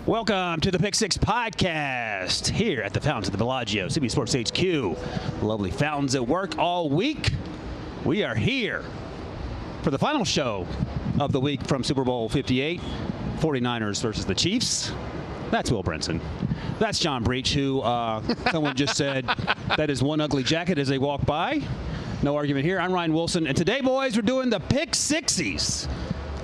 Welcome to the Pick Six Podcast here at the Fountains of the Bellagio, CB Sports HQ. Lovely fountains at work all week. We are here for the final show of the week from Super Bowl 58, 49ers versus the Chiefs. That's Will Brinson. That's John Breech, who someone just said that is one ugly jacket as they walk by. No argument here. I'm Ryan Wilson, and today, boys, we're doing the Pick Sixies.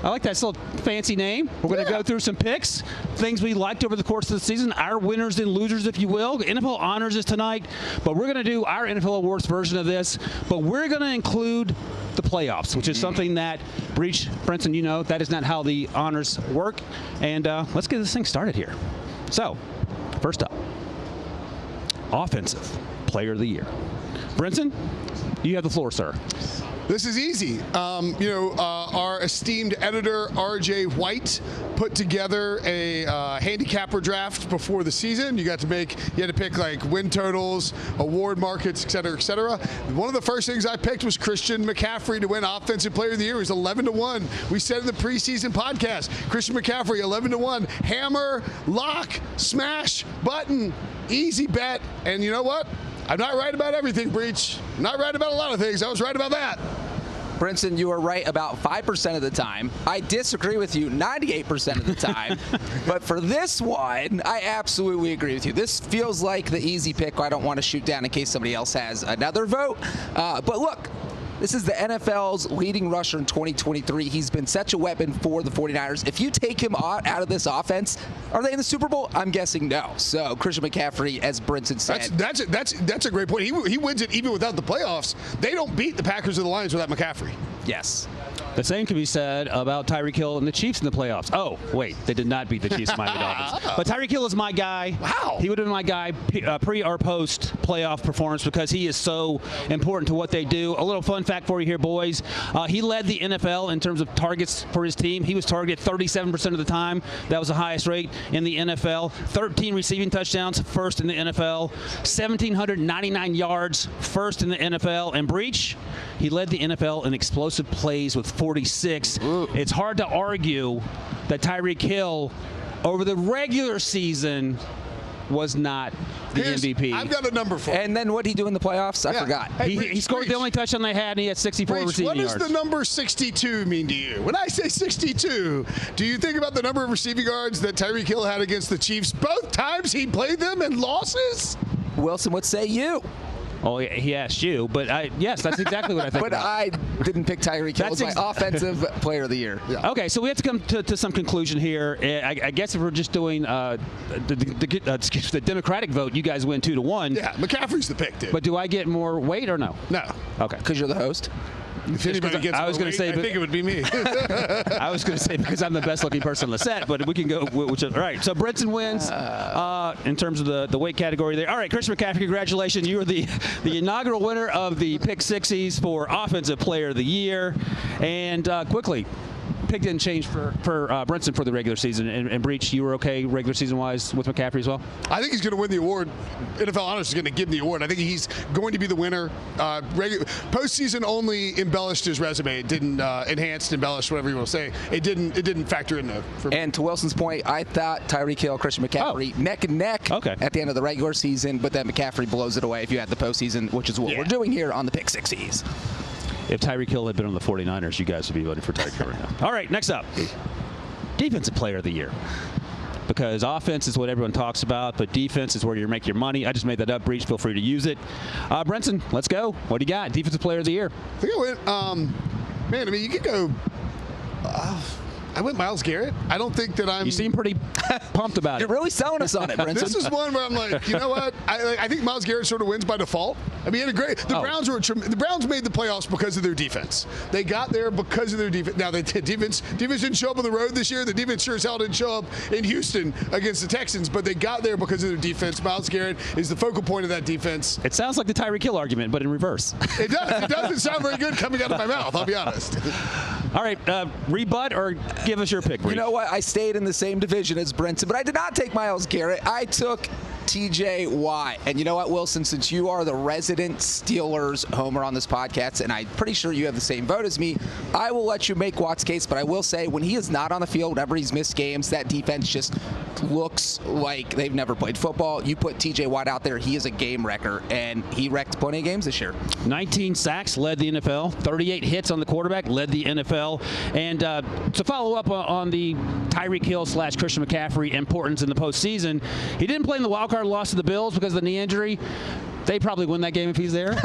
I like that little fancy name. We're going to go through some picks, things we liked over the course of the season, our winners and losers, if you will. NFL Honors is tonight, but we're going to do our NFL Awards version of this, but we're going to include the playoffs, which is something that Breech, Brinson, you know, that is not how the honors work. And let's get this thing started here. So, first up, Offensive Player of the Year. Brinson, you have the floor, sir. This is easy. Our esteemed editor, R.J. White, put together a handicapper draft before the season. You had to pick like win totals, award markets, et cetera, et cetera. One of the first things I picked was Christian McCaffrey to win Offensive Player of the Year. He was 11-1. We said in the preseason podcast, Christian McCaffrey, 11-1. Hammer, lock, smash, button, easy bet. And you know what? I'm not right about everything, Breech. I'm not right about a lot of things. I was right about that. Brinson, you are right about 5% of the time. I disagree with you 98% of the time. But for this one, I absolutely agree with you. This feels like the easy pick I don't want to shoot down in case somebody else has another vote. But look, this is the NFL's leading rusher in 2023. He's been such a weapon for the 49ers. If you take him out of this offense, are they in the Super Bowl? I'm guessing no. So Christian McCaffrey, as Brinson said. That's a great point. He wins it even without the playoffs. They don't beat the Packers or the Lions without McCaffrey. Yes. The same can be said about Tyreek Hill and the Chiefs in the playoffs. Oh, wait, they did not beat the Chiefs and Miami Dolphins. But Tyreek Hill is my guy. Wow. He would have been my guy pre or post playoff performance because he is so important to what they do. A little fun fact for you here, boys. He led the NFL in terms of targets for his team. He was targeted 37% of the time. That was the highest rate in the NFL. 13 receiving touchdowns, first in the NFL. 1,799 yards, first in the NFL. And Breech, he led the NFL in explosive plays with 46. Ooh. It's hard to argue that Tyreek Hill over the regular season was not the MVP. I've got a number for you. And then what did he do in the playoffs? I forgot. Hey, he scored the only touchdown they had, and he had 64 receiving yards. What does the number 62 mean to you? When I say 62, do you think about the number of receiving yards that Tyreek Hill had against the Chiefs both times he played them in losses? Wilson, what say you? Oh, he asked you, but yes, that's exactly what I think. But about. I didn't pick Tyreek Hill as my Offensive Player of the Year. Yeah. Okay, so we have to come to some conclusion here. I guess if we're just doing the Democratic vote, you guys win 2-1. Yeah, McCaffrey's the pick, dude. But do I get more weight or no? No. Okay. Because you're the host? If anybody gets more weight, I think it would be me. I was going to say because I'm the best-looking person on the set, but we can go. All right, so Brinson wins in terms of the weight category there. All right, Christian McCaffrey, congratulations. You are the inaugural winner of the Pick Sixies for Offensive Player of the Year. And quickly, pick didn't change for Brinson for the regular season. And Breech, you were okay regular season-wise with McCaffrey as well? I think he's going to win the award. NFL Honors is going to give him the award. I think he's going to be the winner. Postseason only embellished his resume. It didn't embellish, whatever you want to say. It didn't factor in though. And to Wilson's point, I thought Tyreek Hill, Christian McCaffrey, neck and neck at the end of the regular season, but then McCaffrey blows it away if you had the postseason, which is what we're doing here on the Pick Sixies. If Tyreek Hill had been on the 49ers, you guys would be voting for Tyreek Hill right now. All right, next up, Defensive Player of the Year. Because offense is what everyone talks about, but defense is where you make your money. I just made that up. Breech, feel free to use it. Brinson, let's go. What do you got? Defensive Player of the Year. I think I went, you could go. I went Myles Garrett. I don't think that I'm. You seem pretty pumped about it. You're really selling us on it, Brinson. This is one where I'm like, you know what? I think Myles Garrett sort of wins by default. I mean, he had a great. The Browns made the playoffs because of their defense. They got there because of their defense. Now, the defense didn't show up on the road this year. The defense sure as hell didn't show up in Houston against the Texans, but they got there because of their defense. Myles Garrett is the focal point of that defense. It sounds like the Tyreek Hill argument, but in reverse. It does. It doesn't sound very good coming out of my mouth. I'll be honest. All right, rebut or give us your pick, Breech. You know what? I stayed in the same division as Brinson, but I did not take Myles Garrett. I took TJ Watt. And you know what, Wilson, since you are the resident Steelers homer on this podcast, and I'm pretty sure you have the same vote as me, I will let you make Watt's case, but I will say when he is not on the field, whenever he's missed games, that defense just looks like they've never played football. You put TJ Watt out there, he is a game wrecker, and he wrecked plenty of games this year. 19 sacks, led the NFL. 38 hits on the quarterback, led the NFL. And to follow up on the Tyreek Hill / Christian McCaffrey importance in the postseason, he didn't play in the wild card loss to the Bills because of the knee injury. They probably win that game if he's there.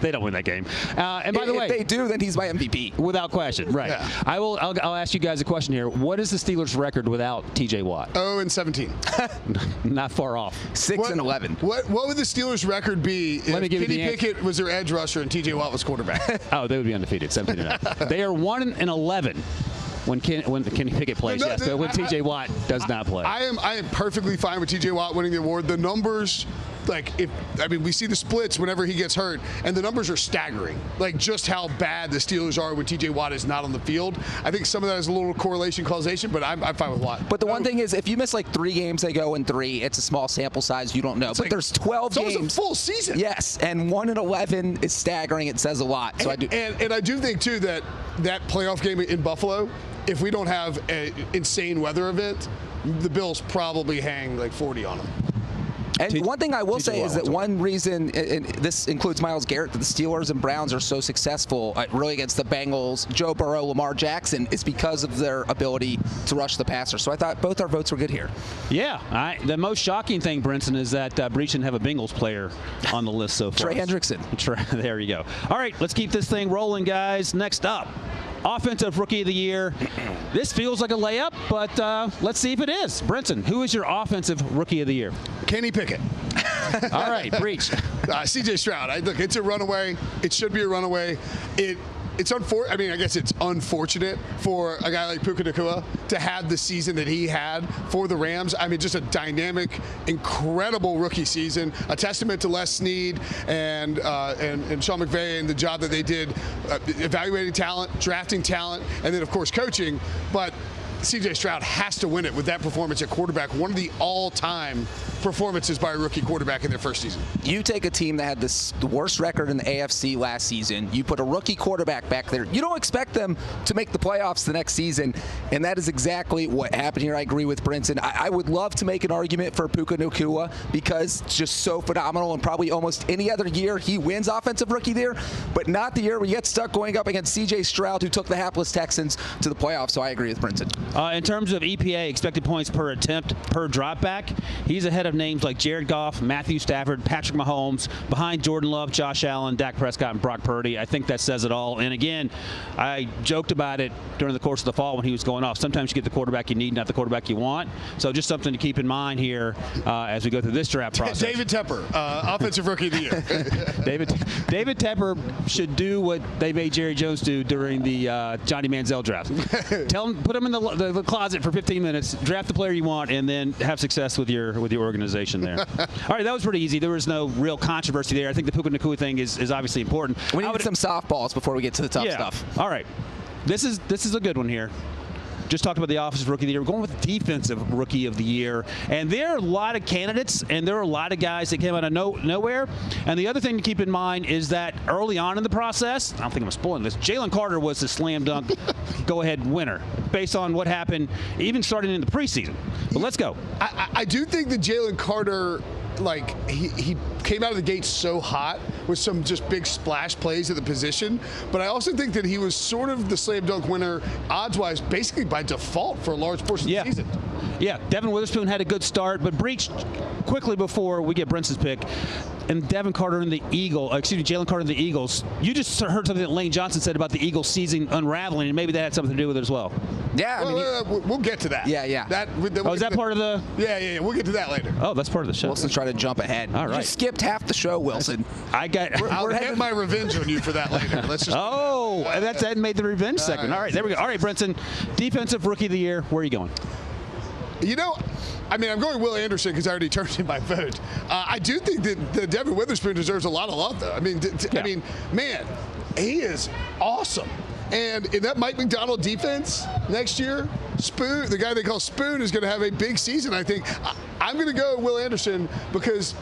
They don't win that game. And by the way, if they do, then he's my MVP without question. Right. Yeah. I'll ask you guys a question here. What is the Steelers' record without TJ Watt? 0-17. Not far off. 6-11. What would the Steelers' record be if me give you Kenny the Pickett was their edge rusher and TJ Watt was quarterback? Oh, they would be undefeated. 17-0. They are 1-11. When Kenny Pickett plays, yes. But when TJ Watt does not play. I am perfectly fine with TJ Watt winning the award. The numbers, we see the splits whenever he gets hurt, and the numbers are staggering. Like, just how bad the Steelers are when TJ Watt is not on the field. I think some of that is a little correlation, causation, but I'm fine with Watt. But the one thing is, if you miss like 3 games, they go in 3. It's a small sample size. You don't know. But there's 12 games. It's almost a full season. Yes, and 1-11 is staggering. It says a lot. So And I do think, too, that playoff game in Buffalo, if we don't have an insane weather event, the Bills probably hang like 40 on them. And one thing I will say is that one reason, and this includes Myles Garrett, that the Steelers and Browns are so successful really against the Bengals, Joe Burrow, Lamar Jackson, is because of their ability to rush the passer. So I thought both our votes were good here. Yeah. The most shocking thing, Brinson, is that Breech didn't have a Bengals player on the list so far. Trey Hendrickson. There you go. All right, let's keep this thing rolling, guys. Next up, Offensive Rookie of the Year. This feels like a layup, but let's see if it is. Brinson, who is your Offensive Rookie of the Year? Kenny Pickett. All right, Breech. C.J. Stroud. Look, it's a runaway. It should be a runaway. It's unfortunate. I mean, I guess it's unfortunate for a guy like Puka Nacua to have the season that he had for the Rams. I mean, just a dynamic, incredible rookie season. A testament to Les Snead and Sean McVay and the job that they did evaluating talent, drafting talent, and then, of course, coaching. But C.J. Stroud has to win it with that performance at quarterback, one of the all-time performances by a rookie quarterback in their first season. You take a team that had the worst record in the AFC last season. You put a rookie quarterback back there. You don't expect them to make the playoffs the next season, and that is exactly what happened here. I agree with Brinson. I would love to make an argument for Puka Nacua because it's just so phenomenal, and probably almost any other year he wins Offensive Rookie there, but not the year we get stuck going up against C.J. Stroud, who took the hapless Texans to the playoffs, so I agree with Brinson. In terms of EPA, expected points per attempt per dropback, he's ahead of names like Jared Goff, Matthew Stafford, Patrick Mahomes, behind Jordan Love, Josh Allen, Dak Prescott, and Brock Purdy. I think that says it all. And again, I joked about it during the course of the fall when he was going off. Sometimes you get the quarterback you need, not the quarterback you want. So just something to keep in mind here as we go through this draft process. David Tepper, Offensive Rookie of the Year. David Tepper should do what they made Jerry Jones do during the Johnny Manziel draft. Tell him, put him in the closet for 15 minutes, draft the player you want, and then have success with your organization there. All right, that was pretty easy. There was no real controversy there. I think the Puka Nacua thing is obviously important. We need some softballs before we get to the tough stuff. All right, this is a good one here. Just talked about the Offensive Rookie of the Year. We're going with Defensive Rookie of the Year. And there are a lot of candidates, and there are a lot of guys that came out of nowhere. And the other thing to keep in mind is that early on in the process, I don't think I'm spoiling this, Jalen Carter was the slam dunk go-ahead winner based on what happened even starting in the preseason. But let's go. I do think that Jalen Carter, he came out of the gate so hot with some just big splash plays at the position, but I also think that he was sort of the slam dunk winner odds-wise basically by default for a large portion of the season. Yeah, Devin Witherspoon had a good start, but Breech, quickly before we get Brinson's pick, and Jalen Carter and the Eagles, you just heard something that Lane Johnson said about the Eagles season unraveling, and maybe that had something to do with it as well. Yeah, we'll get to that. Yeah. Is that part of the? Yeah. We'll get to that later. Oh, that's part of the show. Wilson's trying to jump ahead. All right. You skipped half the show, Wilson. I'll get my revenge on you for that later. Let's just. That made the revenge segment. All right, there we go. All right, Brinson, Defensive Rookie of the Year. Where are you going? I'm going Will Anderson because I already turned in my vote. I do think that Devin Witherspoon deserves a lot of love, though. Man, he is awesome. And in that Mike McDonald defense next year, Spoon, the guy they call Spoon, is going to have a big season, I think. I'm going to go Will Anderson because,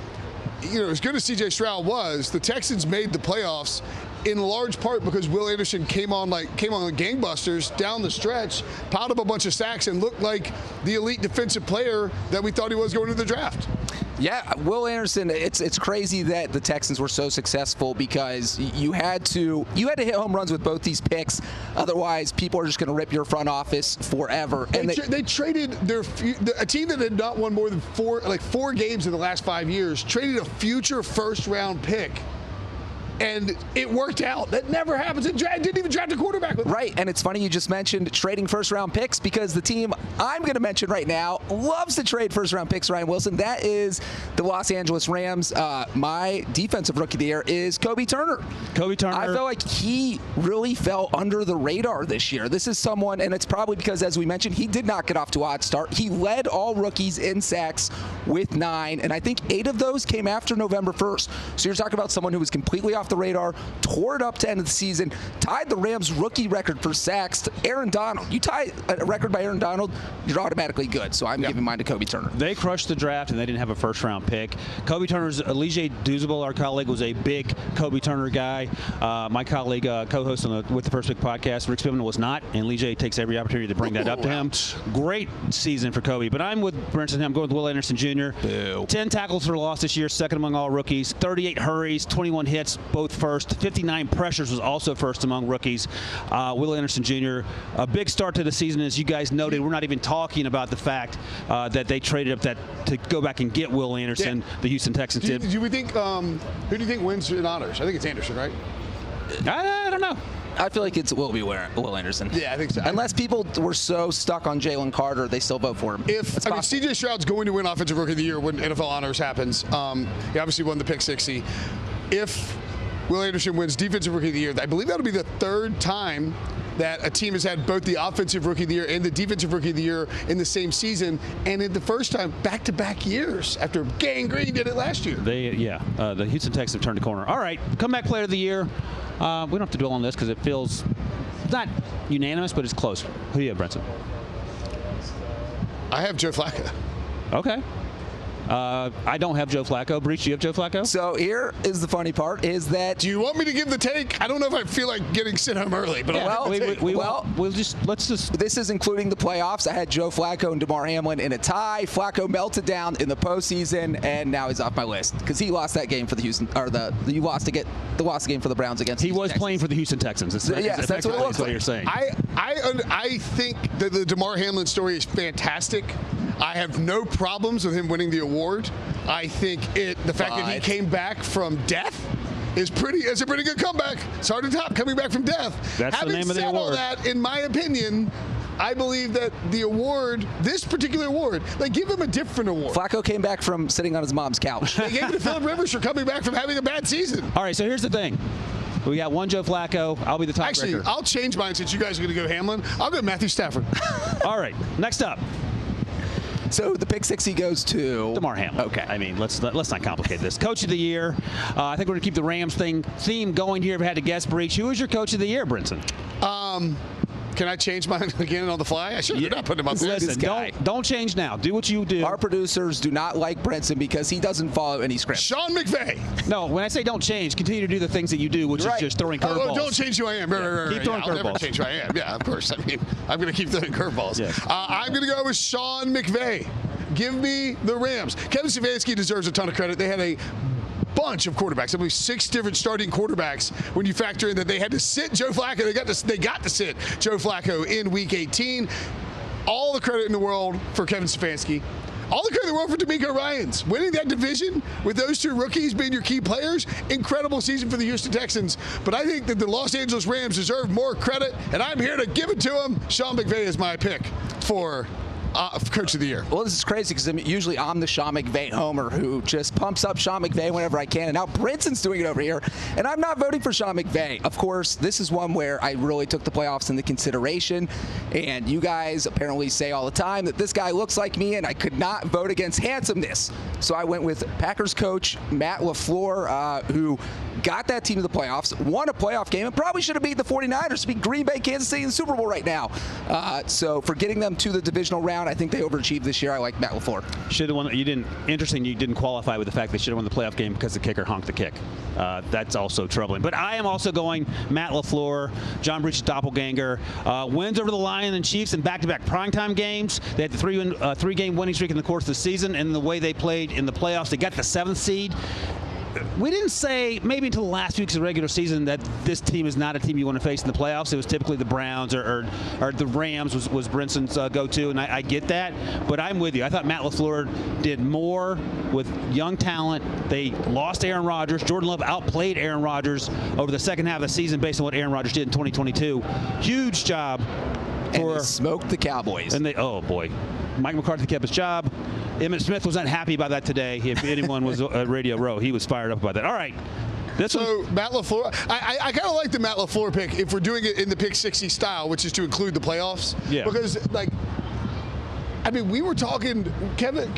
as good as C.J. Stroud was, the Texans made the playoffs in large part because Will Anderson came on like gangbusters down the stretch, piled up a bunch of sacks, and looked like the elite defensive player that we thought he was going into the draft. Yeah, Will Anderson, it's crazy that the Texans were so successful because you had to hit home runs with both these picks. Otherwise, people are just going to rip your front office forever. And they traded a team that had not won more than four games in the last 5 years, traded a future first-round pick. And it worked out. That never happens. It didn't even draft a quarterback with Right, and it's funny you just mentioned trading first-round picks because the team I'm going to mention right now loves to trade first-round picks, Ryan Wilson. That is the Los Angeles Rams. My defensive rookie of the year is Kobe Turner. Kobe Turner. I feel like he really fell under the radar this year. This is someone, and it's probably because, as we mentioned, he did not get off to a hot start. He led all rookies in sacks with 9, and I think 8 of those came after November 1st. So you're talking about someone who was completely off the radar, tore it up to end of the season, tied the Rams rookie record for sacks to Aaron Donald. You tie a record by Aaron Donald, you're automatically good. So I'm giving mine to Kobe Turner. They crushed the draft, and they didn't have a first-round pick. Kobe Turner's Elijah Douzable, our colleague, was a big Kobe Turner guy. My colleague, co-host on With the First Pick podcast, Rick Spielman, was not, and Elijah takes every opportunity to bring that up to him. Great season for Kobe, but I'm with Brinson. I'm going with Will Anderson Jr. Boo. 10 tackles for loss this year, second among all rookies. 38 hurries, 21 hits, both first. 59 pressures was also first among rookies. Will Anderson Jr., a big start to the season. As you guys noted, we're not even talking about the fact that they traded up to go back and get Will Anderson. Yeah. The Houston Texans did. Do we think, who do you think wins in honors? I think it's Anderson, right? I don't know. I feel like it will be Will Anderson. Yeah, I think so. Unless people were so stuck on Jalen Carter, they still vote for him. C.J. Stroud's going to win Offensive Rookie of the Year when NFL honors happens. He obviously won the pick 60. If Will Anderson wins Defensive Rookie of the Year, I believe that'll be the 3rd time that a team has had both the Offensive Rookie of the Year and the Defensive Rookie of the Year in the same season, and in the first time back-to-back years after Gang Green did it last year. The Houston Texans have turned the corner. All right, comeback player of the year. We don't have to dwell on this because it feels not unanimous, but it's close. Who do you have, Brinson? I have Joe Flacco. Okay. I don't have Joe Flacco. Breech, do you have Joe Flacco? So here is the funny part is that... Do you want me to give the take? I don't know if I feel like getting sent home early, but let's just... This is including the playoffs. I had Joe Flacco and DeMar Hamlin in a tie. Flacco melted down in the postseason, and now he's off my list because he lost that game for the Houston... Or he lost the game for the Browns against He was playing for the Houston Texans. That's what it looks like. You're saying. I think that the DeMar Hamlin story is fantastic. I have no problems with him winning the award. I think the fact that he came back from death is a pretty good comeback. It's hard to top coming back from death. That's the name of the award. Having said all that, in my opinion, I believe that the award, this particular award, give him a different award. Flacco came back from sitting on his mom's couch. They gave it to Phillip Rivers for coming back from having a bad season. All right, so here's the thing. We got one Joe Flacco. I'll be the tiebreaker. Actually, I'll change mine since you guys are going to go Hamlin. I'll go Matthew Stafford. All right, next up. So the pick 60 goes to DeMar Hamlin. Okay. I mean, let's not complicate this. Coach of the year. I think we're gonna keep the Rams theme going here. If I had to guess, Breech, who is your coach of the year, Brinson? Can I change mine again on the fly? I should not put him up there. Listen, don't change now. Do what you do. Our producers do not like Brinson because he doesn't follow any script. Sean McVay. No, when I say don't change, continue to do the things that you do, which is just throwing curveballs. Don't change who I am. Keep throwing curveballs. I'll never change who I am. Yeah, of course. I mean, I'm going to keep throwing curveballs. Yeah. I'm going to go with Sean McVay. Give me the Rams. Kevin Stefanski deserves a ton of credit. They had a bunch of quarterbacks. I believe 6 different starting quarterbacks when you factor in that they had to sit Joe Flacco. They got to sit Joe Flacco in Week 18. All the credit in the world for Kevin Stefanski. All the credit in the world for DeMeco Ryans. Winning that division with those 2 rookies being your key players, incredible season for the Houston Texans. But I think that the Los Angeles Rams deserve more credit, and I'm here to give it to them. Sean McVay is my pick for Coach of the Year. Well, this is crazy because usually I'm the Sean McVay homer who just pumps up Sean McVay whenever I can, and now Brinson's doing it over here, and I'm not voting for Sean McVay. Of course, this is one where I really took the playoffs into consideration, and you guys apparently say all the time that this guy looks like me, and I could not vote against handsomeness. So I went with Packers coach Matt LaFleur, who got that team to the playoffs, won a playoff game, and probably should have beat the 49ers to beat Green Bay, Kansas City in the Super Bowl right now. So for getting them to the divisional round, I think they overachieved this year. I like Matt LaFleur. Should have won. Interesting, you didn't qualify with the fact they should have won the playoff game because the kicker honked the kick. That's also troubling. But I am also going Matt LaFleur, John Breech's doppelganger. Wins over the Lions and Chiefs in back-to-back primetime games. They had the three-game winning streak in the course of the season, and the way they played in the playoffs, they got the 7th seed. We didn't say maybe until the last weeks of the regular season that this team is not a team you want to face in the playoffs. It was typically the Browns or the Rams was Brinson's go-to, and I get that. But I'm with you. I thought Matt LaFleur did more with young talent. They lost Aaron Rodgers. Jordan Love outplayed Aaron Rodgers over the second half of the season based on what Aaron Rodgers did in 2022. Huge job. And they smoked the Cowboys. And oh boy, Mike McCarthy kept his job. Emmett Smith was not happy about that today. If anyone was at Radio Row, he was fired up about that. All right. Matt LaFleur, I kind of like the Matt LaFleur pick if we're doing it in the pick 60 style, which is to include the playoffs. Yeah. Because, we were talking, Brian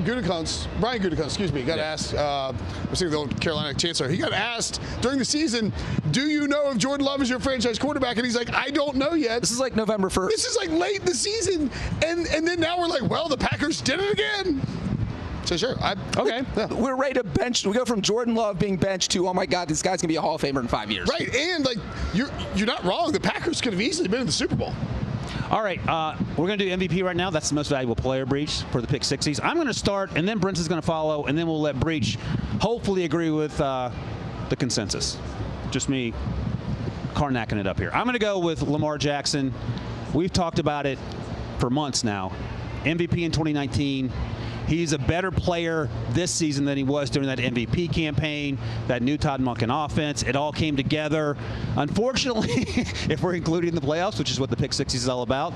Gutekunst, got asked, I was thinking the old Carolina Chancellor, he got asked during the season, do you know if Jordan Love is your franchise quarterback? And he's like, I don't know yet. This is like November 1st. This is like late in the season. And then now we're like, well, the Packers did it again. So sure. Okay. Yeah. We're ready to bench. We go from Jordan Love being benched to, oh my God, this guy's going to be a Hall of Famer in 5 years. Right. And you're not wrong. The Packers could have easily been in the Super Bowl. All right, we're going to do MVP right now. That's the most valuable player, Breech, for the pick 60s. I'm going to start, and then Brinson's going to follow, and then we'll let Breech hopefully agree with the consensus. Just me Karnacking it up here. I'm going to go with Lamar Jackson. We've talked about it for months now. MVP in 2019. He's a better player this season than he was during that MVP campaign, that new Todd Monken offense. It all came together. Unfortunately, if we're including the playoffs, which is what the pick 60s is all about,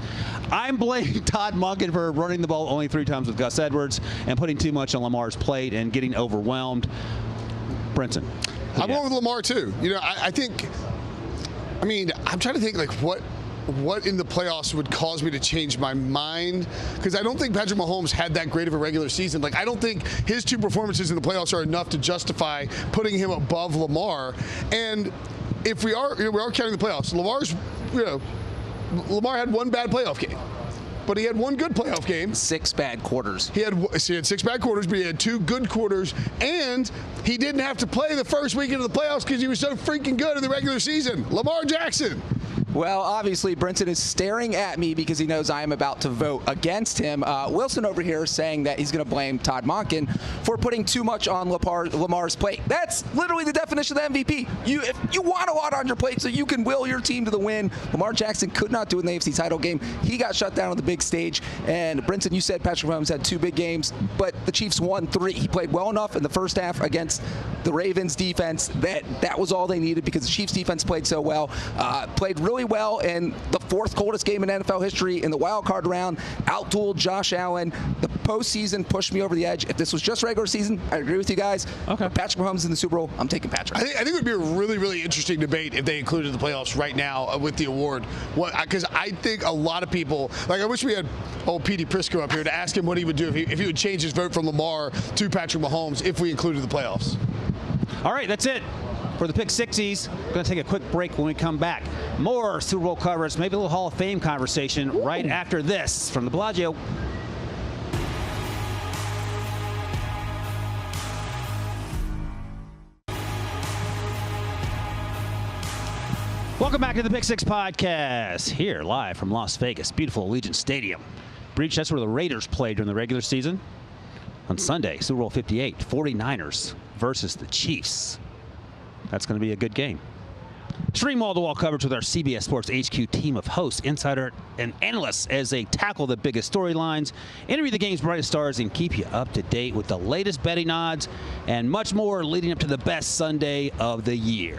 I'm blaming Todd Monken for running the ball only 3 times with Gus Edwards and putting too much on Lamar's plate and getting overwhelmed. Brinson. I'm going with Lamar, too. I'm trying to think, what in the playoffs would cause me to change my mind? Because I don't think Patrick Mahomes had that great of a regular season. I don't think his 2 performances in the playoffs are enough to justify putting him above Lamar. And if we are counting the playoffs, Lamar had 1 bad playoff game. But he had 1 good playoff game. 6 bad quarters. He had 6 bad quarters, but he had 2 good quarters. And he didn't have to play the first weekend of the playoffs because he was so freaking good in the regular season. Lamar Jackson. Well, obviously, Brinson is staring at me because he knows I am about to vote against him. Wilson over here is saying that he's going to blame Todd Monken for putting too much on Lamar's plate. That's literally the definition of the MVP. If you want a lot on your plate so you can will your team to the win. Lamar Jackson could not do it in the AFC title game. He got shut down on the big stage. And Brinson, you said Patrick Mahomes had 2 big games, but the Chiefs won 3. He played well enough in the first half against the Ravens defense that was all they needed because the Chiefs defense played so well. Played really well in the 4th coldest game in NFL history in the wild card round. Outdueled Josh Allen. The postseason pushed me over the edge. If this was just regular season, I agree with you guys. Okay. Patrick Mahomes in the Super Bowl, I'm taking Patrick. I think it would be a really, really interesting debate if they included the playoffs right now with the award. Because I think a lot of people, I wish we had old Petey Prisco up here to ask him what he would do if he would change his vote from Lamar to Patrick Mahomes if we included the playoffs. All right, that's it for the pick 60s. We're going to take a quick break. When we come back, more Super Bowl coverage, maybe a little Hall of Fame conversation right after this from the Bellagio. Welcome back to the Pick 6 podcast, here live from Las Vegas, beautiful Allegiant Stadium. Breech, that's where the Raiders played during the regular season. On Sunday, Super Bowl 58, 49ers versus the Chiefs. That's going to be a good game. Stream wall-to-wall coverage with our CBS Sports HQ team of hosts, insider, and analysts as they tackle the biggest storylines, interview the game's brightest stars, and keep you up to date with the latest betting odds and much more leading up to the best Sunday of the year.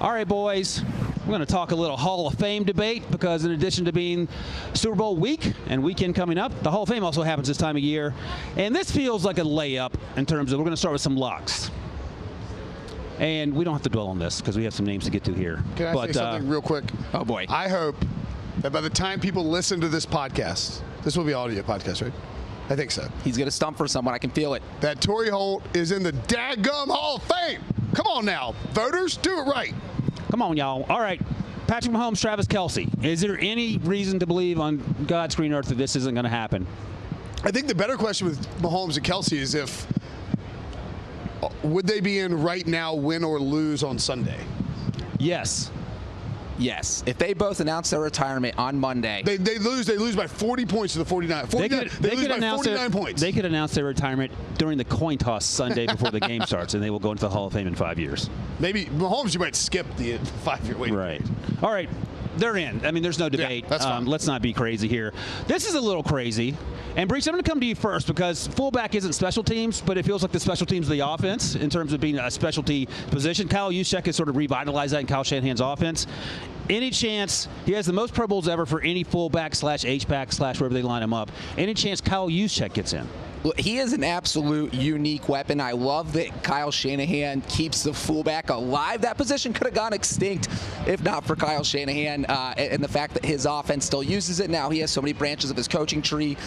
All right, boys, we're going to talk a little Hall of Fame debate because in addition to being Super Bowl week and weekend coming up, the Hall of Fame also happens this time of year. And this feels like a layup in terms of we're going to start with some locks. And we don't have to dwell on this because we have some names to get to here. Can I say something real quick? Oh, boy. I hope that by the time people listen to this podcast, this will be audio podcast, right? I think so. He's going to stump for someone. I can feel it. That Torrey Holt is in the dadgum Hall of Fame. Come on now, voters, do it right. Come on, y'all. All right. Patrick Mahomes, Travis Kelce. Is there any reason to believe on God's green earth that this isn't going to happen? I think the better question with Mahomes and Kelce is would they be in right now, win or lose on Sunday? Yes. Yes. If they both announce their retirement on Monday. They lose by 40 points to the 49. They lose by 49 points. They could announce their retirement during the coin toss Sunday before the game starts, and they will go into the Hall of Fame in 5 years. Maybe Mahomes, you might skip the 5-year wait. Right. All right. They're in. I mean, there's no debate. Yeah, that's fine. Let's not be crazy here. This is a little crazy. And, Breech, I'm going to come to you first because fullback isn't special teams, but it feels like the special teams of the offense in terms of being a specialty position. Kyle Juszczyk has sort of revitalized that in Kyle Shanahan's offense. Any chance he has the most Pro Bowls ever for any fullback / H-back / wherever they line him up? Any chance Kyle Juszczyk gets in? He is an absolute unique weapon. I love that Kyle Shanahan keeps the fullback alive. That position could have gone extinct if not for Kyle Shanahan and the fact that his offense still uses it. Now he has so many branches of his coaching tree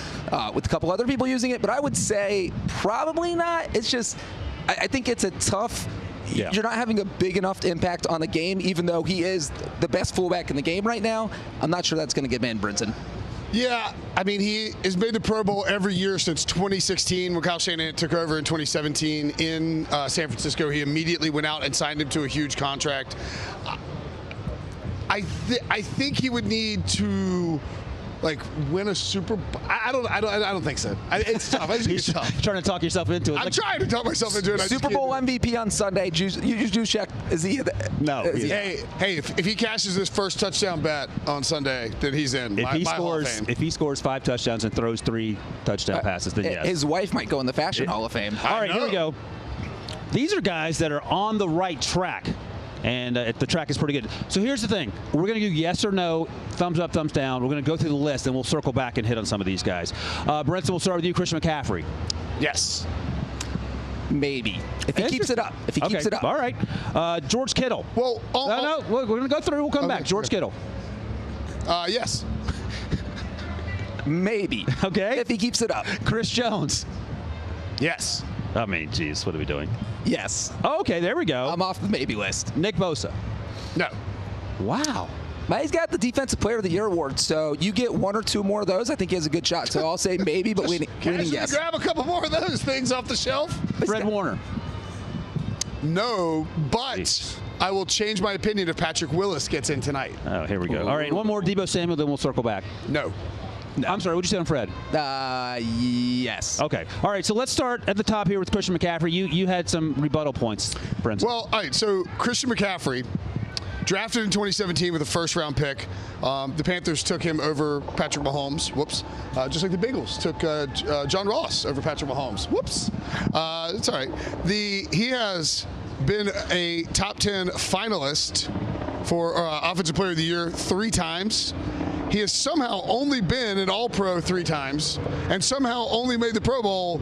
with a couple other people using it, but I would say probably not. It's just, I think it's a tough. Yeah. You're not having a big enough impact on the game, even though he is the best fullback in the game right now. I'm not sure that's going to get Van Brinson. Yeah, I mean, he has made the Pro Bowl every year since 2016 when Kyle Shanahan took over in 2017 in San Francisco. He immediately went out and signed him to a huge contract. I think he would need to win a Super Bowl. I don't think so. It's tough. I just think it's tough. Trying to talk yourself into it. I'm trying to talk myself into it. Super Bowl MVP on Sunday. Juszczyk, is he? No. Hey, if he cashes his first touchdown bet on Sunday, then he's in. If he scores 5 touchdowns and throws 3 touchdown passes, then yes. His wife might go in the Fashion Hall of Fame. All right, here we go. These are guys that are on the right track. And the track is pretty good. So here's the thing. We're going to do yes or no, thumbs up, thumbs down. We're going to go through the list, and we'll circle back and hit on some of these guys. Brinson, we'll start with you. Christian McCaffrey. Yes. Maybe. If he keeps it up. Keeps it up. All right. George Kittle. Well, no. We're going to go through. We'll come back. George Kittle. Yes. Maybe. Okay. If he keeps it up. Chris Jones. Yes. I mean, geez, what are we doing? Yes. Okay, there we go. I'm off the maybe list. Nick Bosa. No. Wow. But he's got the Defensive Player of the Year award, so you get 1 or 2 more of those, I think he has a good shot. So I'll say maybe, but leaning yes. Grab a couple more of those things off the shelf. Fred Warner. No, but I will change my opinion if Patrick Willis gets in tonight. Oh, here we go. All right, one more, Deebo Samuel, then we'll circle back. No. I'm sorry, what'd you say on Fred? Yes. Okay. All right, so let's start at the top here with Christian McCaffrey. You had some rebuttal points, Brinson. Well, all right, so Christian McCaffrey, drafted in 2017 with a first-round pick. The Panthers took him over Patrick Mahomes. Whoops. Just like the Bengals took John Ross over Patrick Mahomes. Whoops. It's all right. He has been a top 10 finalist for Offensive Player of the Year 3 times. He has somehow only been an All-Pro 3 times and somehow only made the Pro Bowl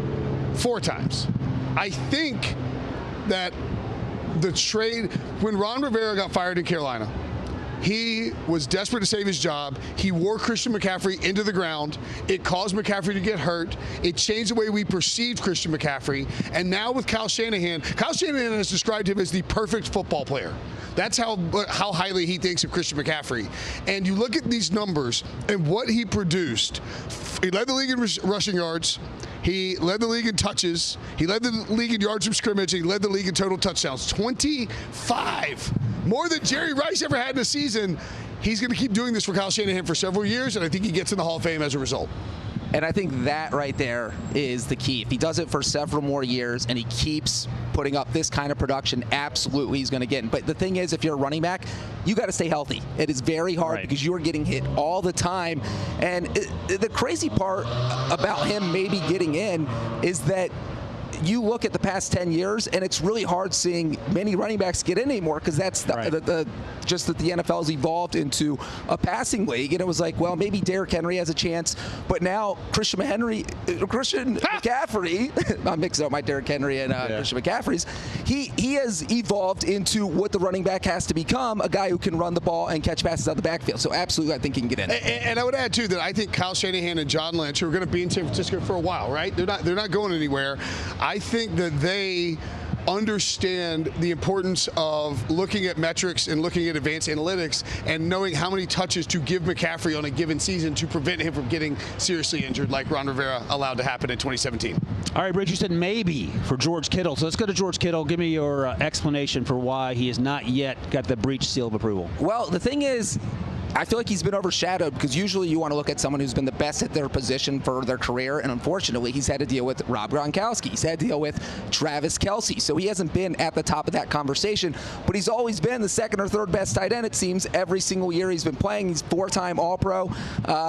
4 times. I think that the trade, when Ron Rivera got fired in Carolina, he was desperate to save his job. He wore Christian McCaffrey into the ground. It caused McCaffrey to get hurt. It changed the way we perceived Christian McCaffrey. And now with Kyle Shanahan has described him as the perfect football player. That's how highly he thinks of Christian McCaffrey. And you look at these numbers and what he produced. He led the league in rushing yards. He led the league in touches. He led the league in yards from scrimmage. He led the league in total touchdowns. 25. More than Jerry Rice ever had in a season. He's going to keep doing this for Kyle Shanahan for several years, and I think he gets in the Hall of Fame as a result. And I think that right there is the key. If he does it for several more years and he keeps putting up this kind of production, absolutely he's going to get in. But the thing is, if you're a running back, you got to stay healthy. It is very hard because you're getting hit all the time. And the crazy part about him maybe getting in is that you look at the past 10 years, and it's really hard seeing many running backs get in anymore because that's just that the NFL has evolved into a passing league. And it was like, well, maybe Derrick Henry has a chance, but now Christian McCaffrey, I'm mixing up my Derrick Henry and Christian McCaffrey's, he has evolved into what the running back has to become, a guy who can run the ball and catch passes out the backfield. So absolutely, I think he can get in. And I would add, too, that I think Kyle Shanahan and John Lynch, who are going to be in San Francisco for a while, right? They're not going anywhere. I think that they understand the importance of looking at metrics and looking at advanced analytics and knowing how many touches to give McCaffrey on a given season to prevent him from getting seriously injured like Ron Rivera allowed to happen in 2017. All right, Breech, you said maybe for George Kittle. So let's go to George Kittle. Give me your explanation for why he has not yet got the Breech seal of approval. Well, the thing is, I feel like he's been overshadowed because usually you want to look at someone who's been the best at their position for their career, and unfortunately he's had to deal with Rob Gronkowski. He's had to deal with Travis Kelce. So he hasn't been at the top of that conversation, but he's always been the second or third best tight end, it seems, every single year he's been playing. He's 4-time All-Pro.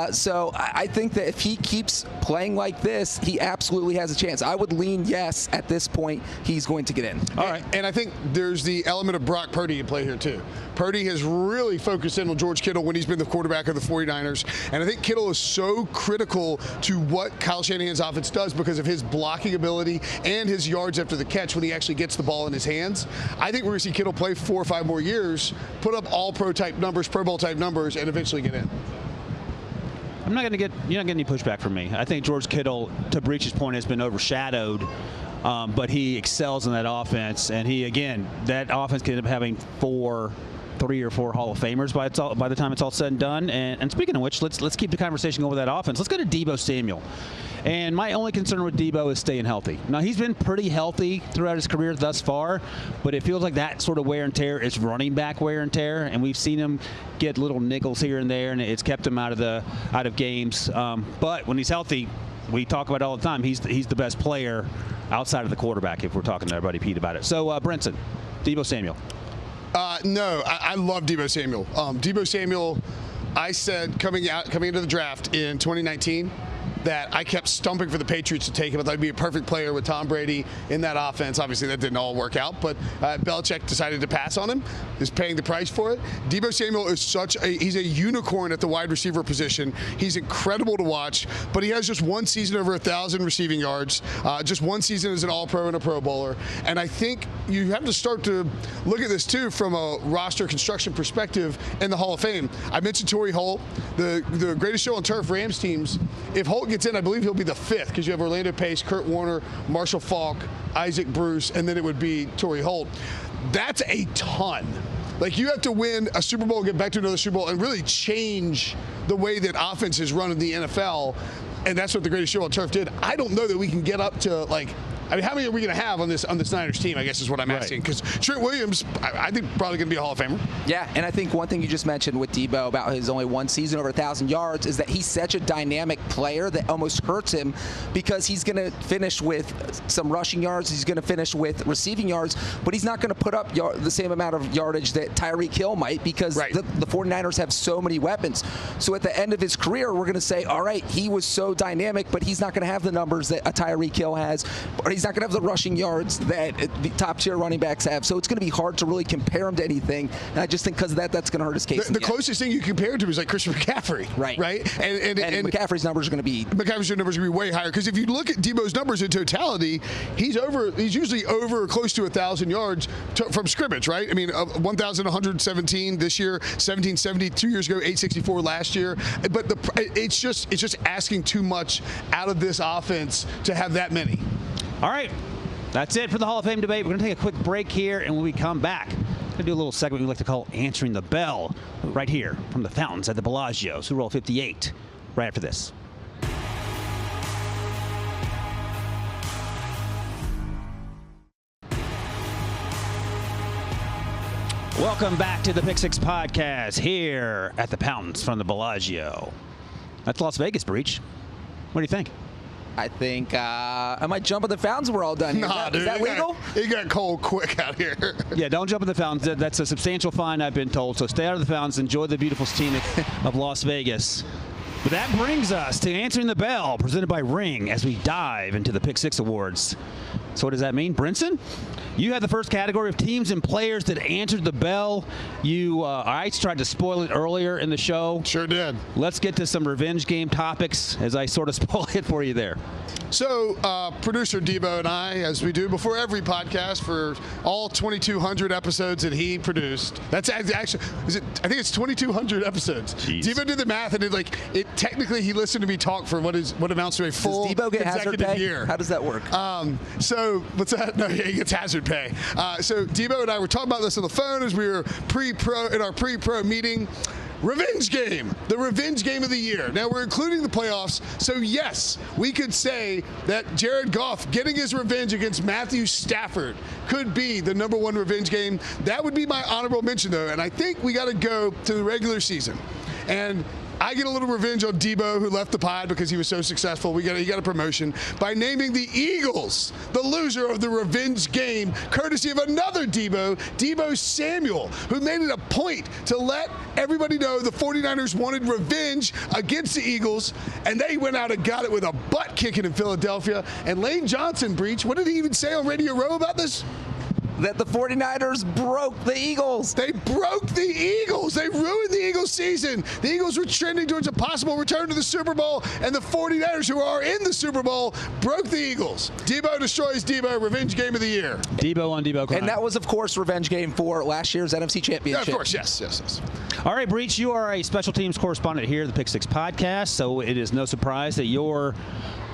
So I think that if he keeps playing like this, he absolutely has a chance. I would lean yes at this point he's going to get in. All right. And I think there's the element of Brock Purdy in play here, too. Purdy has really focused in on George Kittle when he's been the quarterback of the 49ers. And I think Kittle is so critical to what Kyle Shanahan's offense does because of his blocking ability and his yards after the catch when he actually gets the ball in his hands. I think we're going to see Kittle play 4 or 5 more years, put up all-pro type numbers, Pro Bowl type numbers, and eventually get in. You're not getting any pushback from me. I think George Kittle, to Breech's point, has been overshadowed. But he excels in that offense. And that offense could end up having 3 or 4 Hall of Famers by the time it's all said and done. And speaking of which, let's keep the conversation going with that offense. Let's go to Deebo Samuel. And my only concern with Deebo is staying healthy. Now, he's been pretty healthy throughout his career thus far, but it feels like that sort of wear and tear is running back wear and tear, and we've seen him get little niggles here and there, and it's kept him out of games. But when he's healthy, we talk about it all the time. He's the best player outside of the quarterback if we're talking to our buddy Pete about it. So, Brinson, Deebo Samuel. No, I love Deebo Samuel. Deebo Samuel, I said coming into the draft in 2019 that I kept stumping for the Patriots to take him. I thought he'd be a perfect player with Tom Brady in that offense. Obviously, that didn't all work out, but Belichick decided to pass on him. He's paying the price for it. Deebo Samuel is he's a unicorn at the wide receiver position. He's incredible to watch, but he has just one season over 1,000 receiving yards, just one season as an All-Pro and a Pro Bowler. And I think you have to start to look at this, too, from a roster construction perspective in the Hall of Fame. I mentioned Torrey Holt, the greatest show on turf Rams teams. If Holt gets in, I believe he'll be the 5th because you have Orlando Pace, Kurt Warner, Marshall Faulk, Isaac Bruce, and then it would be Torrey Holt. That's a ton. Like, you have to win a Super Bowl, get back to another Super Bowl, and really change the way that offense is run in the NFL. And that's what the greatest show on turf did. I don't know that we can get up to, how many are we going to have on this Niners team, I guess is what I'm asking. Because Trent Williams, I think, probably going to be a Hall of Famer. Yeah, and I think one thing you just mentioned with Deebo about his only one season over 1,000 yards is that he's such a dynamic player that almost hurts him because he's going to finish with some rushing yards, he's going to finish with receiving yards, but he's not going to put up the same amount of yardage that Tyreek Hill might because the 49ers have so many weapons. So at the end of his career, we're going to say, all right, he was so dynamic, but he's not going to have the numbers that a Tyreek Hill has, or he's not going to have the rushing yards that the top-tier running backs have. So it's going to be hard to really compare him to anything. And I just think because of that, that's going to hurt his case. The closest thing you compare to is like Christian McCaffrey. Right. And McCaffrey's numbers are going to be... McCaffrey's numbers are going to be way higher. Because if you look at Deebo's numbers in totality, he's usually over close to 1,000 yards from scrimmage, right? I mean, 1,117 this year, 1,770 2 years ago, 864 last year. But it's just asking too much out of this offense to have that many. All right, that's it for the Hall of Fame debate. We're going to take a quick break here, and when we come back, we're going to do a little segment we like to call Answering the Bell right here from the fountains at the Bellagio, Super Bowl 58, right after this. Welcome back to the Pick Six Podcast here at the fountains from the Bellagio. That's Las Vegas, Breech. What do you think? I think I might jump in the fountains when we're all done here. Is that legal? It got cold quick out here. Yeah, don't jump in the fountains. That's a substantial fine, I've been told. So stay out of the fountains. Enjoy the beautiful scenic of Las Vegas. But that brings us to Answering the Bell, presented by Ring, as we dive into the Pick Six Awards. So what does that mean? Brinson, you had the first category of teams and players that answered the bell. I tried to spoil it earlier in the show. Sure did. Let's get to some revenge game topics as I sort of spoil it for you there. So, producer Debo and I, as we do before every podcast for all 2,200 episodes that he produced. That's actually, I think it's 2,200 episodes. Jeez. Debo did the math and technically he listened to me talk for what amounts to a full Debo get hazard consecutive pay? year. How does that work? So what's that? No, yeah, he gets hazard pay. So Debo and I were talking about this on the phone as we were in our pre-pro meeting. Revenge game, the revenge game of the year. Now we're including the playoffs, so yes, we could say that Jared Goff getting his revenge against Matthew Stafford could be the #1 revenge game. That would be my honorable mention, though, and I think we got to go to the regular season. And I get a little revenge on Debo, who left the pod because he was so successful. He got a promotion by naming the Eagles the loser of the revenge game, courtesy of another Debo Samuel, who made it a point to let everybody know the 49ers wanted revenge against the Eagles, and they went out and got it with a butt kicking in Philadelphia. And Lane Johnson, Breech, what did he even say on Radio Row about this? That the 49ers broke the Eagles. They broke the Eagles. They ruined the Eagles' season. The Eagles were trending towards a possible return to the Super Bowl, and the 49ers, who are in the Super Bowl, broke the Eagles. Debo destroys Debo, revenge game of the year. Debo on Debo crime. And that was, of course, revenge game for last year's NFC Championship. Yeah, of course, yes. All right, Breech, you are a special teams correspondent here at the Pick Six Podcast, so it is no surprise that your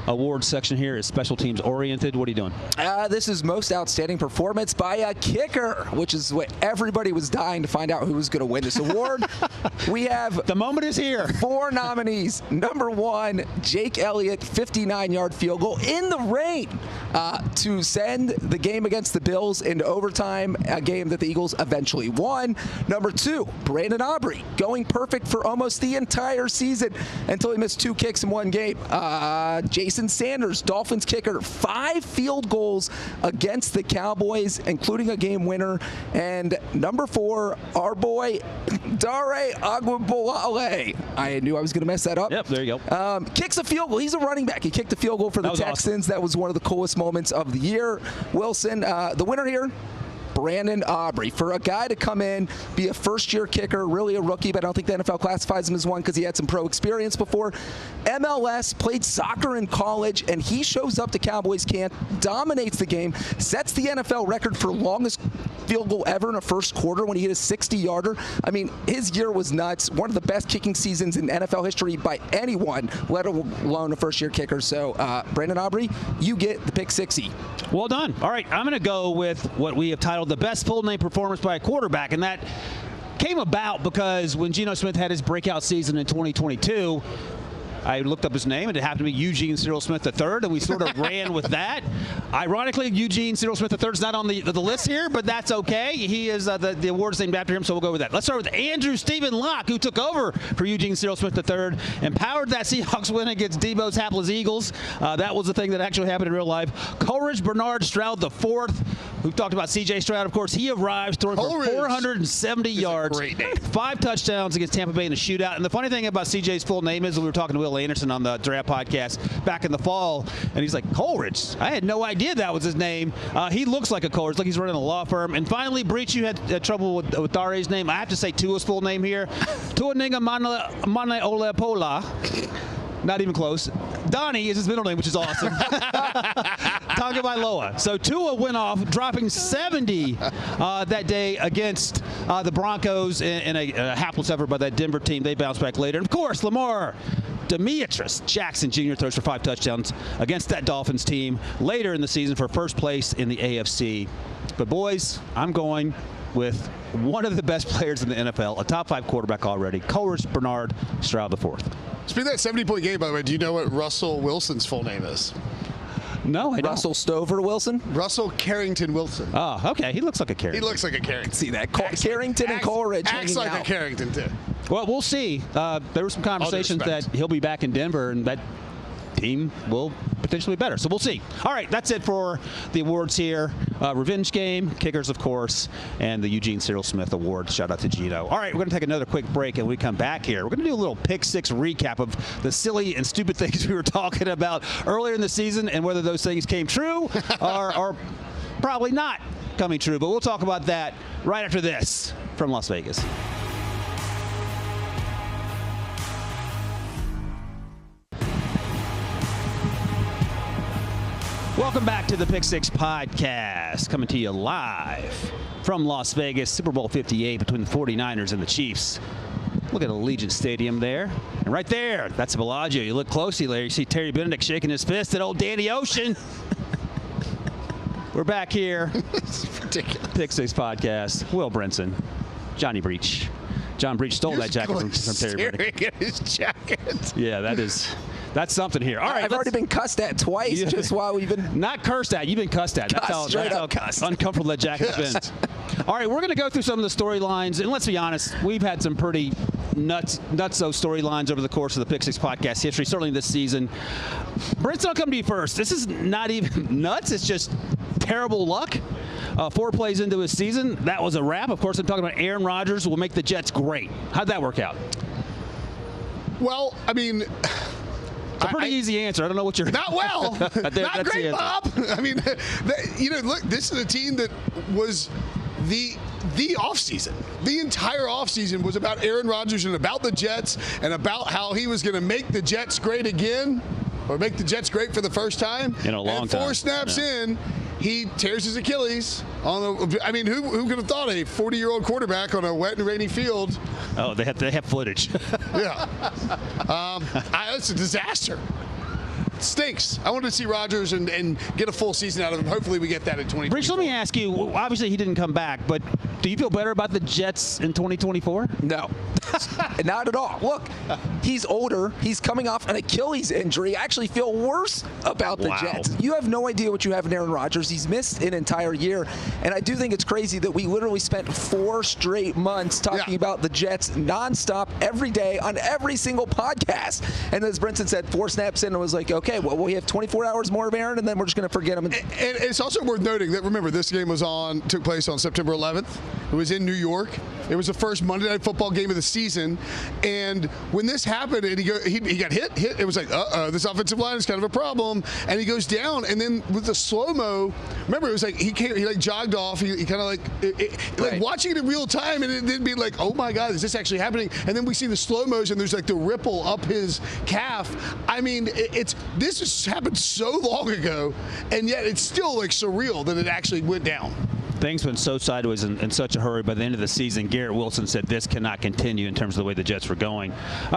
awards section here is special teams oriented. What are you doing? This is most outstanding performance by a kicker, which is what everybody was dying to find out who was going to win this award. We have the moment is here. 4 nominees. Number 1, Jake Elliott, 59-yard field goal in the rain to send the game against the Bills into overtime, a game that the Eagles eventually won. Number 2, Brandon Aubrey, going perfect for almost the entire season until he missed 2 kicks in one game. Jason Sanders, Dolphins kicker, 5 field goals against the Cowboys, including a game winner. And number 4, our boy, Dare Aguibolale. I knew I was going to mess that up. Yep, there you go. Kicks a field goal. He's a running back. He kicked a field goal for the Texans. Awesome. That was one of the coolest moments of the year. Wilson, the winner here, Brandon Aubrey. For a guy to come in, be a first-year kicker, really a rookie, but I don't think the NFL classifies him as one because he had some pro experience before. MLS, played soccer in college, and he shows up to Cowboys camp, dominates the game, sets the NFL record for longest field goal ever in a first quarter when he hit a 60-yarder. I mean, his year was nuts. One of the best kicking seasons in NFL history by anyone, let alone a first-year kicker. So, Brandon Aubrey, you get the pick 6E. Well done. All right, I'm going to go with what we have titled the best full name performance by a quarterback, and that came about because when Geno Smith had his breakout season in 2022, I looked up his name, and it happened to be Eugene Cyril Smith III, and we sort of ran with that. Ironically, Eugene Cyril Smith III is not on the list here, but that's okay. He is the award's named after him, so we'll go with that. Let's start with Andrew Stephen Locke, who took over for Eugene Cyril Smith III and powered that Seahawks win against Debo's hapless Eagles. That was the thing that actually happened in real life. Coleridge Bernard Stroud IV. We've talked about C.J. Stroud, of course. He arrives throwing for 470 yards, 5 touchdowns against Tampa Bay in a shootout. And the funny thing about C.J.'s full name is, we were talking to Will Anderson on the Draft Podcast back in the fall, and he's like, Coleridge? I had no idea that was his name. He looks like a Coleridge, like he's running a law firm. And finally, Breech, you had trouble with Dare's name. I have to say Tua's full name here. Tuaniga Mane Olepola. Not even close. Donnie is his middle name, which is awesome. Tagovailoa. So Tua went off, dropping 70 that day against the Broncos in a hapless effort by that Denver team. They bounced back later. And, of course, Lamar Demetrius Jackson Jr. throws for 5 touchdowns against that Dolphins team later in the season for first place in the AFC. But, boys, I'm going with one of the best players in the NFL, a top 5 quarterback already, Coleridge Bernard Stroud IV. Speaking of that 70-point game, by the way, do you know what Russell Wilson's full name is? No, I don't. Russell Stover Wilson? Russell Carrington Wilson. Oh, okay. He looks like a Carrington. He looks like a Carrington. See that? Carrington and Coleridge acts like out. a Carrington, too. Well, we'll see. There were some conversations that he'll be back in Denver, and that team will potentially be better. So we'll see. All right, that's it for the awards here revenge game, kickers, of course, and the Eugene Cyril Smith Award. Shout out to Gino. All right, we're going to take another quick break, and when we come back here, we're going to do a little Pick Six recap of the silly and stupid things we were talking about earlier in the season and whether those things came true or probably not coming true. But we'll talk about that right after this from Las Vegas. Welcome back to the Pick Six Podcast, coming to you live from Las Vegas, Super Bowl 58 between the 49ers and the Chiefs. Look at Allegiant Stadium there. And right there, that's Bellagio. You look closely there, you see Terry Benedict shaking his fist at old Danny Ocean. We're back here. It's ridiculous. Pick Six Podcast. Will Brinson, Johnny Breech. John Breech stole that jacket from Terry Benedict. At his jacket. Yeah, that's something here. All right, I've already been cussed at twice just while we've been... Not cursed at. You've been cussed at. That's how uncomfortable that jacket's been. All right, we're going to go through some of the storylines. And let's be honest, we've had some pretty nutso storylines over the course of the Pick Six Podcast history, certainly this season. Brinson, I'll come to you first. This is not even nuts. It's just terrible luck. 4 plays into his season, that was a wrap. Of course, I'm talking about Aaron Rodgers will make the Jets great. How'd that work out? Well, I mean... It's a pretty easy answer. I don't know what you're... Not well. Not great, Bob. I mean, look, this is a team that was the offseason. The entire offseason was about Aaron Rodgers and about the Jets and about how he was going to make the Jets great again or make the Jets great for the first time. In a long time. 4 snaps in, he tears his Achilles. Who could have thought a 40-year-old quarterback on a wet and rainy field? Oh, they have footage. Yeah. It's a disaster. Stinks. I wanted to see Rodgers and get a full season out of him. Hopefully we get that in 2024. Breech, let me ask you, obviously he didn't come back, but do you feel better about the Jets in 2024? No. Not at all. Look, he's older. He's coming off an Achilles injury. I actually feel worse about the Jets. You have no idea what you have in Aaron Rodgers. He's missed an entire year. And I do think it's crazy that we literally spent 4 straight months talking about the Jets nonstop every day on every single podcast. And as Brinson said, 4 snaps in and was like, okay, well, we have 24 hours more of Aaron, and then we're just going to forget him. And it's also worth noting that, remember, this game took place on September 11th. It was in New York. It was the first Monday Night Football game of the season. And when this happened, and he got hit, it was like, this offensive line is kind of a problem. And he goes down, and then with the slow-mo, remember, it was like he jogged off. He kind of like watching it in real time, and it didn't be like, oh my God, is this actually happening? And then we see the slow-mos, and there's like the ripple up his calf. I mean, this has happened so long ago, and yet it's still like surreal that it actually went down. Things went so sideways in such a hurry. By the end of the season, Garrett Wilson said this cannot continue in terms of the way the Jets were going.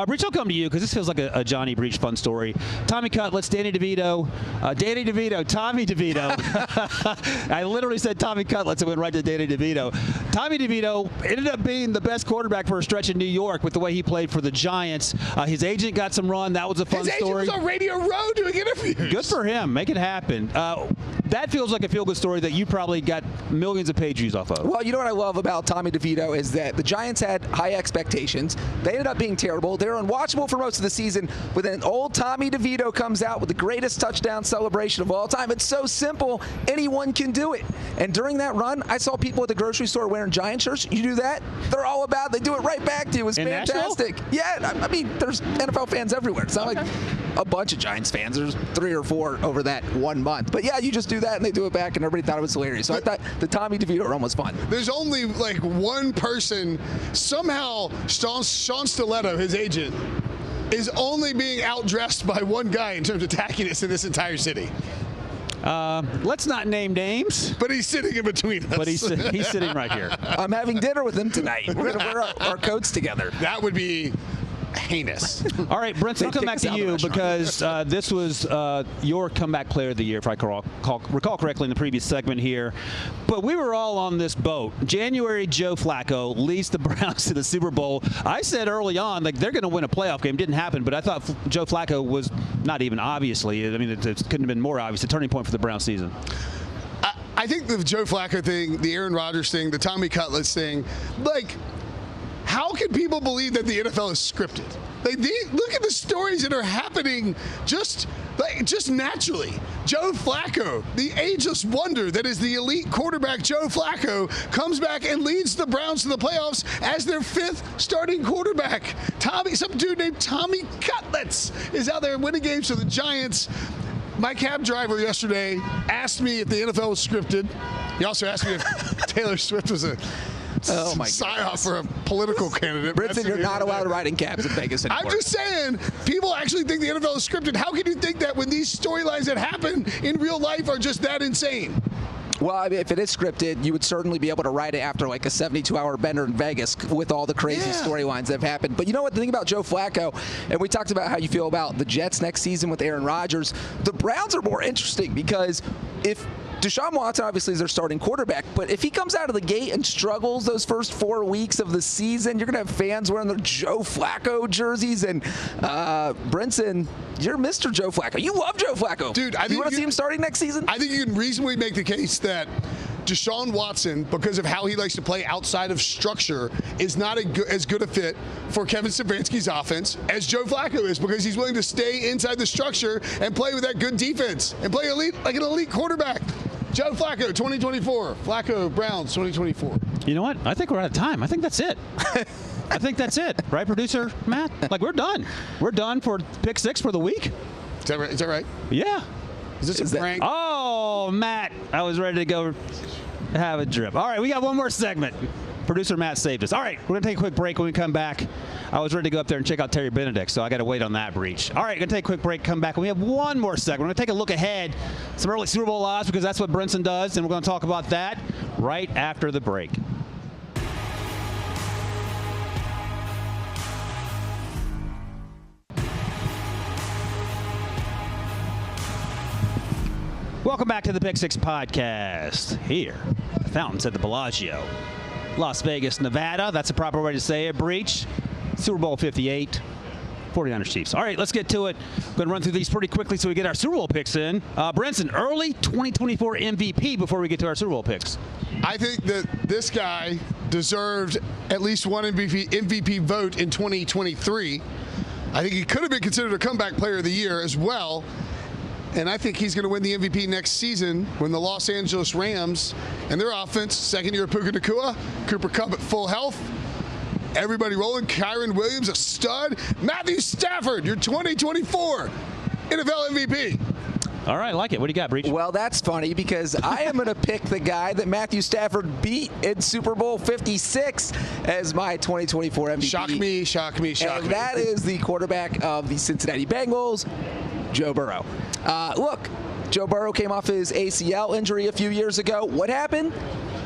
Breech, I'll come to you because this feels like a Johnny Breech fun story. Tommy Cutlets, Tommy DeVito. I literally said Tommy Cutlets and went right to Danny DeVito. Tommy DeVito ended up being the best quarterback for a stretch in New York with the way he played for the Giants. His agent got some run. That was a fun story. His agent was on Radio Row doing interviews. Good for him. Make it happen. That feels like a feel-good story that you probably got millions of page views off of. Well, you know what I love about Tommy DeVito is that the Giants had high expectations. They ended up being terrible. They were unwatchable for most of the season, but then old Tommy DeVito comes out with the greatest touchdown celebration of all time. It's so simple. Anyone can do it. And during that run, I saw people at the grocery store wearing Giant shirts. You do that, they're all about it. They do it right back to you. It was fantastic. Nashville? Yeah, I mean, there's NFL fans everywhere. It's not like a bunch of Giants fans. There's 3 or 4 over that 1 month. But yeah, you just do that and they do it back and everybody thought it was hilarious. So I thought the Tommy DeVito run was fun. There's only like one person, somehow Sean Stiletto, his agent, is only being outdressed by one guy in terms of tackiness in this entire city. Let's not name names. But he's sitting in between us. But he's sitting right here. I'm having dinner with him tonight. We're going to wear our coats together. That would be heinous. All right, Brinson, I'll come back to you because this was your comeback player of the year, if I recall correctly in the previous segment here. But we were all on this boat. January, Joe Flacco leads the Browns to the Super Bowl. I said early on, like, they're going to win a playoff game. Didn't happen, but I thought Joe Flacco was not even obviously. I mean, it couldn't have been more obvious. A turning point for the Browns season. I think the Joe Flacco thing, the Aaron Rodgers thing, the Tommy Cutlets thing, like, how can people believe that the NFL is scripted? Look at the stories that are happening just naturally. Joe Flacco, the ageless wonder that is the elite quarterback Joe Flacco, comes back and leads the Browns to the playoffs as their 5th starting quarterback. Some dude named Tommy Cutlets is out there winning games for the Giants. My cab driver yesterday asked me if the NFL was scripted. He also asked me if Taylor Swift was a psyop for a political candidate. Brinson, you're not allowed to ride in cabs in Vegas anymore. I'm just saying, people actually think the NFL is scripted. How can you think that when these storylines that happen in real life are just that insane? Well, I mean, if it is scripted, you would certainly be able to write it after like a 72-hour bender in Vegas with all the crazy storylines that have happened. But you know what? The thing about Joe Flacco, and we talked about how you feel about the Jets next season with Aaron Rodgers, the Browns are more interesting because if Deshaun Watson obviously is their starting quarterback, but if he comes out of the gate and struggles those first 4 weeks of the season, you're going to have fans wearing their Joe Flacco jerseys. And Brinson, you're Mr. Joe Flacco. You love Joe Flacco. Dude, you want to see him starting next season? I think you can reasonably make the case that Deshaun Watson, because of how he likes to play outside of structure, is not as good a fit for Kevin Stefanski's offense as Joe Flacco is, because he's willing to stay inside the structure and play with that good defense and play like an elite quarterback. Joe Flacco, 2024. Flacco, Browns, 2024. You know what? I think we're out of time. I think that's it. I think that's it. Right, producer Matt? Like, we're done. We're done for Pick 6 for the week. Is that right? Yeah. Is this a prank? Oh, Matt. I was ready to go have a drip. All right, we got one more segment. Producer Matt saved us. All right, we're going to take a quick break. When we come back, I was ready to go up there and check out Terry Benedict, so I got to wait on that breach. All right, going to take a quick break, come back, and we have one more segment. We're going to take a look ahead, some early Super Bowl odds, because that's what Brinson does, and we're going to talk about that right after the break. Welcome back to the Pick 6 podcast here at the Fountains at the Bellagio. Las Vegas, Nevada. That's the proper way to say it. Breach. Super Bowl 58. 49ers Chiefs. All right, let's get to it. I'm going to run through these pretty quickly so we get our Super Bowl picks in. Brinson, early 2024 MVP before we get to our Super Bowl picks. I think that this guy deserved at least one MVP vote in 2023. I think he could have been considered a comeback player of the year as well. And I think he's going to win the MVP next season when the Los Angeles Rams and their offense, second year of Puka Nacua, Cooper Kupp at full health, everybody rolling, Kyron Williams, a stud, Matthew Stafford, your 2024 NFL MVP. All right, I like it. What do you got, Breach? Well, that's funny because I am going to pick the guy that Matthew Stafford beat in Super Bowl 56 as my 2024 MVP. Shock me. And that is the quarterback of the Cincinnati Bengals, Joe Burrow. Look, Joe Burrow came off his ACL injury a few years ago. What happened?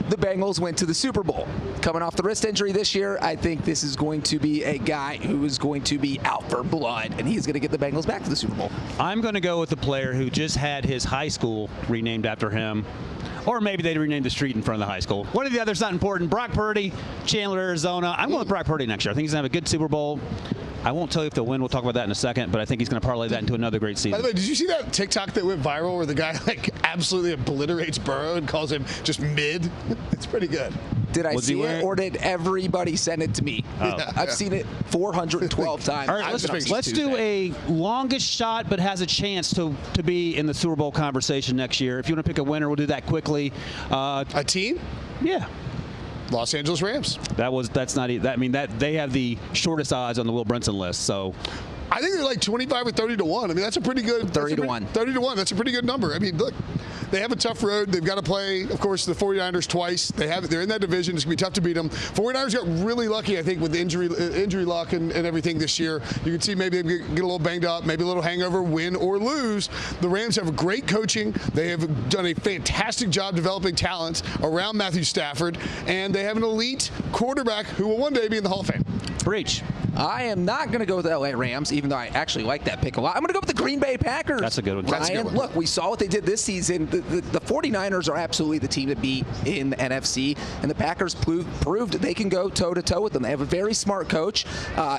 The Bengals went to the Super Bowl. Coming off the wrist injury this year, I think this is going to be a guy who is going to be out for blood, and he's going to get the Bengals back to the Super Bowl. I'm going to go with the player who just had his high school renamed after him. Or maybe they renamed the street in front of the high school. One of the others not important. Brock Purdy, Chandler, Arizona. I'm going with Brock Purdy next year. I think he's going to have a good Super Bowl. I won't tell you if they'll win. We'll talk about that in a second, but I think he's going to parlay that into another great season. By the way, did you see that TikTok that went viral where the guy absolutely obliterates Burrow and calls him just mid? It's pretty good. Did I see it, or did everybody send it to me? I've seen it 412 times. All right, let's do a longest shot but has a chance to be in the Super Bowl conversation next year. If you want to pick a winner, we'll do that quickly. A team? Yeah. Los Angeles Rams. That's not. I mean, that they have the shortest odds on the Will Brinson list. So I think they're like 25 or 30 to 1. I mean, that's a pretty good 30 to 1. 30 to 1. That's a pretty good number. I mean, look, they have a tough road. They've got to play, of course, the 49ers twice. They're in that division. It's going to be tough to beat them. 49ers got really lucky, I think, with the injury luck and everything this year. You can see maybe they get a little banged up, maybe a little hangover, win or lose. The Rams have great coaching. They have done a fantastic job developing talent around Matthew Stafford, and they have an elite quarterback who will one day be in the Hall of Fame. Breach. I am not going to go with the LA Rams, even though I actually like that pick a lot. I'm going to go with the Green Bay Packers. That's a good one. That's a good one. Look, we saw what they did this season. The 49ers are absolutely the team to beat in the NFC, and the Packers proved they can go toe-to-toe with them. They have a very smart coach.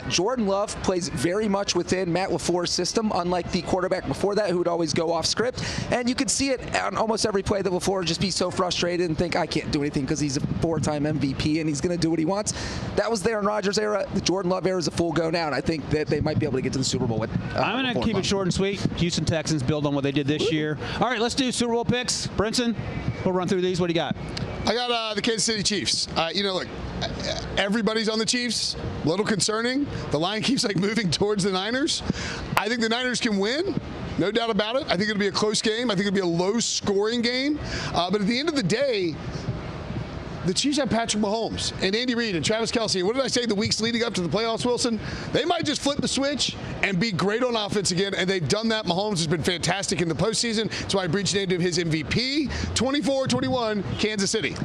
Jordan Love plays very much within Matt LaFleur's system, unlike the quarterback before that who would always go off script. And you could see it on almost every play that LaFleur would just be so frustrated and think, I can't do anything because he's a 4-time MVP and he's going to do what he wants. That was the Aaron Rodgers era. The Jordan Love era is a full go now, and I think that they might be able to get to the Super Bowl with I'm going to keep it short and sweet. Houston Texans build on what they did this year. All right, let's do Super Bowl picks. Brinson, we'll run through these. What do you got? I got the Kansas City Chiefs. Look, everybody's on the Chiefs. A little concerning. The line keeps moving towards the Niners. I think the Niners can win. No doubt about it. I think it'll be a close game. I think it'll be a low-scoring game. But at the end of the day, the Chiefs have Patrick Mahomes and Andy Reid and Travis Kelce. What did I say the weeks leading up to the playoffs, Wilson? They might just flip the switch and be great on offense again, and they've done that. Mahomes has been fantastic in the postseason. That's why Breech named him his MVP. 24-21, Kansas City.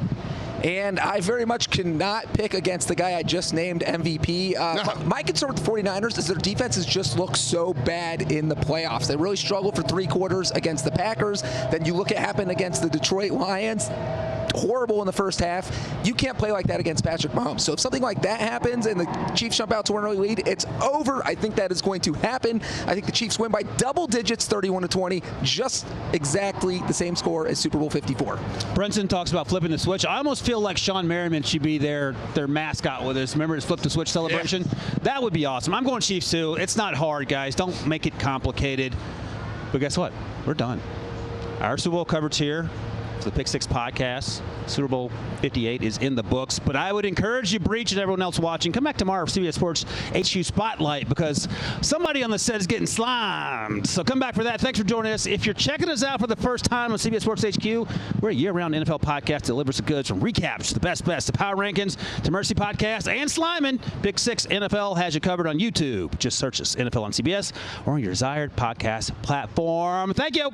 And I very much cannot pick against the guy I just named MVP. My concern with the 49ers is their defenses just look so bad in the playoffs. They really struggle for 3 quarters against the Packers. Then you look at what happened against the Detroit Lions. Horrible in the first half. You can't play like that against Patrick Mahomes. So if something like that happens and the Chiefs jump out to an early lead, it's over. I think that is going to happen. I think the Chiefs win by double digits, 31-20, just exactly the same score as Super Bowl 54. Brinson talks about flipping the switch. I almost feel like Sean Merriman should be their mascot with us. Remember his flip the switch celebration? Yeah. That would be awesome. I'm going Chiefs too. It's not hard, guys. Don't make it complicated. But guess what? We're done. Our Super Bowl coverage here. The Pick Six podcast, Super Bowl 58 is in the books. But I would encourage you, Breech, and everyone else watching, come back tomorrow for CBS Sports HQ Spotlight because somebody on the set is getting slimed. So come back for that. Thanks for joining us. If you're checking us out for the first time on CBS Sports HQ, we're a year-round NFL podcast that delivers the goods from recaps to the best, to power rankings, to Mercy Podcast, and Sliming. Pick Six NFL has you covered on YouTube. Just search us, NFL on CBS, or on your desired podcast platform. Thank you.